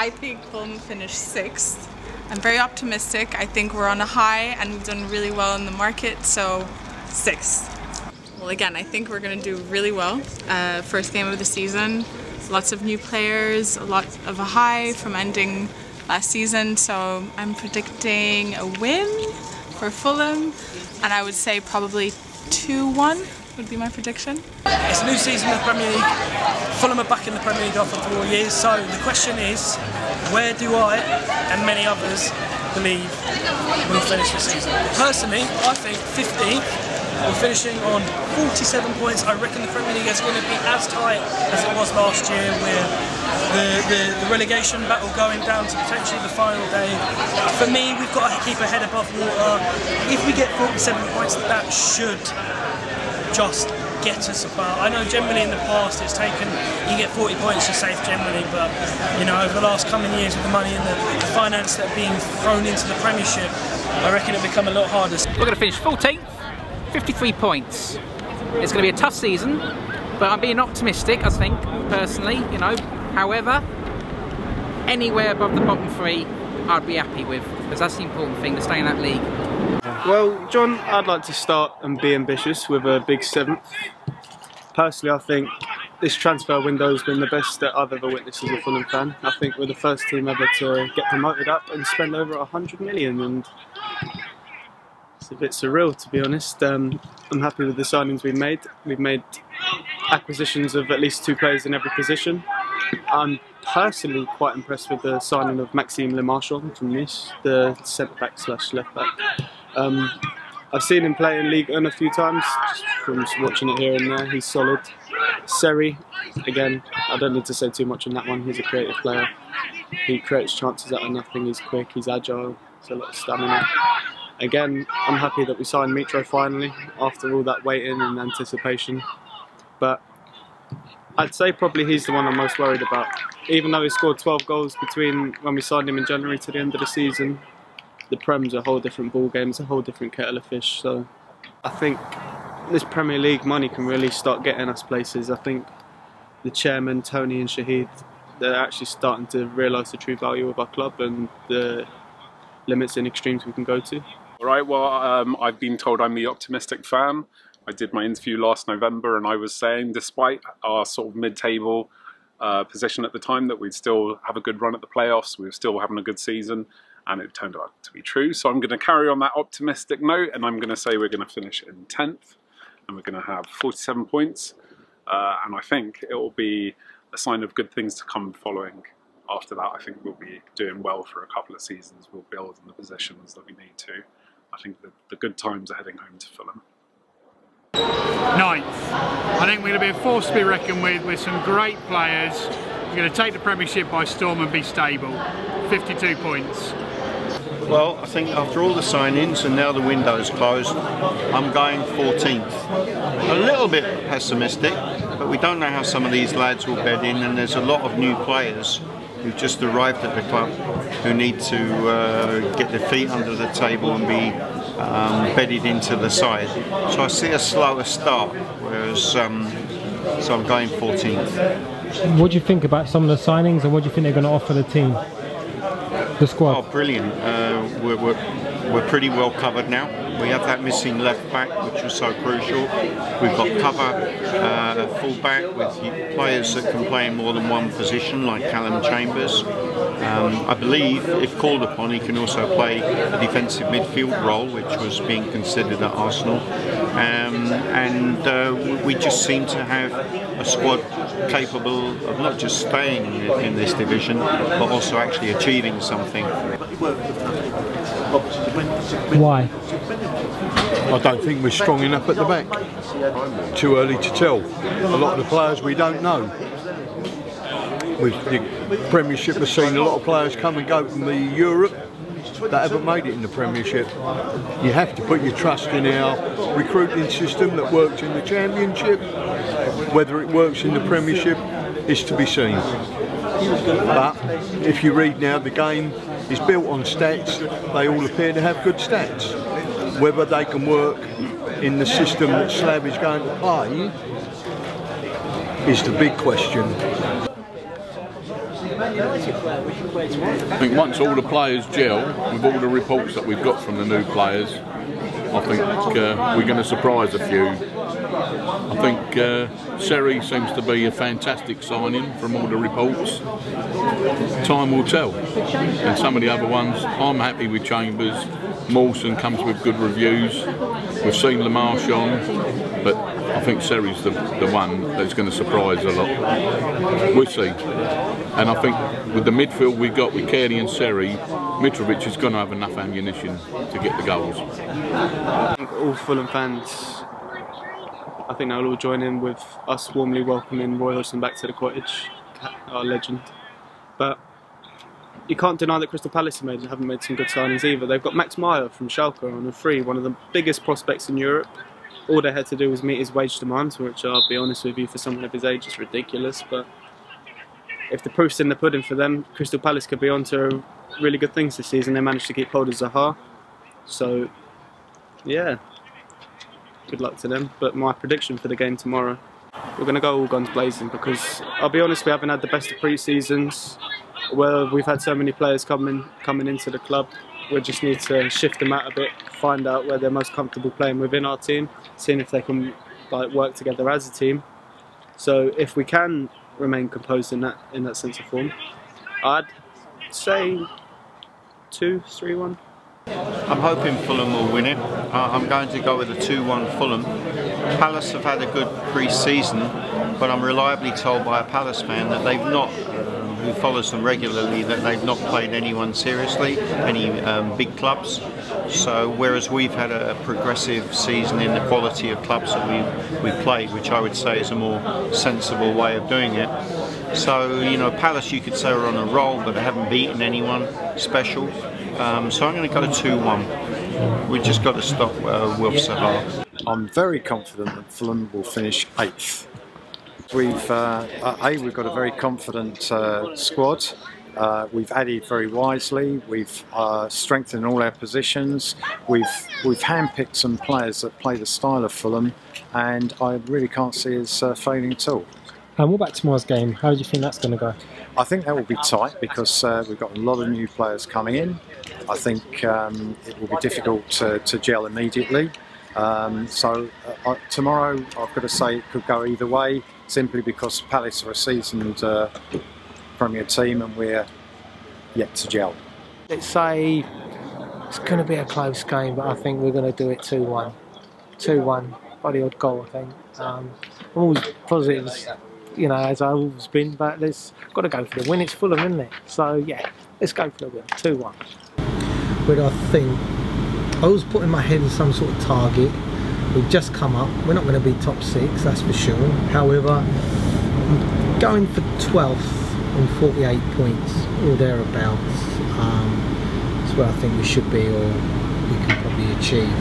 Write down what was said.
I think Fulham finished 6th. I'm very optimistic. I think we're on a high and we've done really well in the market, so 6th. Well, again, I think we're going to do really well. First game of the season, lots of new players, a lot of a high from ending last season, so I'm predicting a win for Fulham, and I would say probably 2-1 would be my prediction. It's a new season of the Premier League. Fulham are back in the Premier League after 4 years, so the question is, where do I and many others believe we'll finish this season? Personally, I think 15th. We're finishing on 47 points. I reckon the Premier League is going to be as tight as it was last year, with the relegation battle going down to potentially the final day. For me, we've got to keep our head above water. If we get 47 points, that should just get us about. I know generally in the past it's taken, you get 40 points, you're safe generally, but you know, over the last coming years with the money and the finance that are being thrown into the Premiership, I reckon it'll become a lot harder. We're going to finish 14th, 53 points. It's going to be a tough season, but I'm being optimistic, I think, personally, you know. However, anywhere above the bottom 3 I'd be happy with, because that's the important thing, to stay in that league. Well, John, I'd like to start and be ambitious with a big 7th. Personally, I think this transfer window has been the best that I've ever witnessed as a Fulham fan. I think we're the first team ever to get promoted up and spend over 100 million, and it's a bit surreal, to be honest. I'm happy with the signings we've made. We've made acquisitions of at least 2 players in every position. I'm personally quite impressed with the signing of Maxime Lemarchand from Nice, the centre-back / left-back. I've seen him play in Ligue 1 a few times, just from watching it here and there. He's solid. Seri, again, I don't need to say too much on that one. He's a creative player. He creates chances out of nothing. He's quick, he's agile, he's a lot of stamina. Again, I'm happy that we signed Mitro finally, after all that waiting and anticipation. But I'd say probably he's the one I'm most worried about. Even though he scored 12 goals between when we signed him in January to the end of the season, the Prem's a whole different ball game, it's a whole different kettle of fish. So I think this Premier League money can really start getting us places. I think the chairman, Tony and Shahid, they're actually starting to realise the true value of our club and the limits and extremes we can go to. All right, well, I've been told I'm the optimistic fan. I did my interview last November and I was saying, despite our sort of mid-table position at the time, that we'd still have a good run at the playoffs, we were still having a good season, and it turned out to be true. So I'm going to carry on that optimistic note, and I'm going to say we're going to finish in 10th, and we're going to have 47 points, and I think it will be a sign of good things to come following. After that, I think we'll be doing well for a couple of seasons. We'll build in the positions that we need to. I think that the good times are heading home to Fulham. 9th. I think we're going to be a force to be reckoned with some great players. We're going to take the Premiership by storm and be stable. 52 points. Well, I think after all the signings and now the window's closed, I'm going 14th. A little bit pessimistic, but we don't know how some of these lads will bed in, and there's a lot of new players who've just arrived at the club who need to get their feet under the table and be bedded into the side. So I see a slower start, whereas so I'm going 14th. What do you think about some of the signings, and what do you think they're going to offer the team, the squad? Oh, brilliant. We're pretty well covered now. We have that missing left back, which was so crucial. We've got cover full back with players that can play in more than one position, like Callum Chambers. I believe, if called upon, he can also play a defensive midfield role, which was being considered at Arsenal. And we just seem to have a squad capable of not just staying in this division, but also actually achieving something. Why? I don't think we're strong enough at the back. Too early to tell. A lot of the players we don't know. With the Premiership has seen a lot of players come and go from the Europe that haven't made it in the Premiership. You have to put your trust in our recruiting system that works in the Championship. Whether it works in the Premiership is to be seen. But if you read now, the game is built on stats. They all appear to have good stats. Whether they can work in the system that Slav is going to play is the big question. I think once all the players gel, with all the reports that we've got from the new players, I think we're going to surprise a few. I think Seri seems to be a fantastic signing from all the reports. Time will tell. And some of the other ones, I'm happy with Chambers. Mawson comes with good reviews. We've seen Lamarche on, but I think Seri's the one that's going to surprise a lot. We'll see. And I think with the midfield we've got with Carey and Seri, Mitrovic is going to have enough ammunition to get the goals. I think all Fulham fans, I think they'll all join in with us warmly welcoming Roy Hodgson back to the cottage, our legend. But you can't deny that Crystal Palace haven't made some good signings either. They've got Max Meyer from Schalke on a free, one of the biggest prospects in Europe. All they had to do was meet his wage demands, which I'll be honest with you, for someone of his age is ridiculous. But if the proof's in the pudding for them, Crystal Palace could be on to really good things this season. They managed to keep hold of Zaha. So, yeah, good luck to them. But my prediction for the game tomorrow, we're going to go all guns blazing, because I'll be honest, we haven't had the best of pre-seasons. Well, we've had so many players coming into the club. We just need to shift them out a bit, find out where they're most comfortable playing within our team, seeing if they can work together as a team. So if we can remain composed in that sense of form, I'd say 2-3-1. I'm hoping Fulham will win it. I'm going to go with a 2-1 Fulham. Palace have had a good pre-season, but I'm reliably told by a Palace fan that they've not, who follows them regularly, that they've not played anyone seriously, any big clubs. So whereas we've had a progressive season in the quality of clubs that we've played, which I would say is a more sensible way of doing it. So, you know, Palace, you could say, are on a roll, but they haven't beaten anyone special. So I'm going to go to 2-1. We've just got to stop Wilf Zaha. I'm very confident that Fulham will finish 8th. We've got a very confident squad. We've added very wisely. We've strengthened all our positions. We've handpicked some players that play the style of Fulham, and I really can't see us failing at all. And what about tomorrow's game? How do you think that's going to go? I think that will be tight, because we've got a lot of new players coming in. I think it will be difficult to gel immediately. Tomorrow, I've got to say, it could go either way, simply because Palace are a seasoned Premier team and we're yet to gel. Let's say it's going to be a close game, but I think we're going to do it 2-1. 2-1 by the odd goal, I think. Always positives, you know, as I've always been, but let's got to go for the win. It's Fulham, isn't it? So yeah, let's go for the win. 2-1. But I think I was putting my head in some sort of target. We've just come up. We're not going to be top 6, that's for sure. However, I'm going for 12th on 48 points or thereabouts. That's where I think we should be, or we can probably achieve.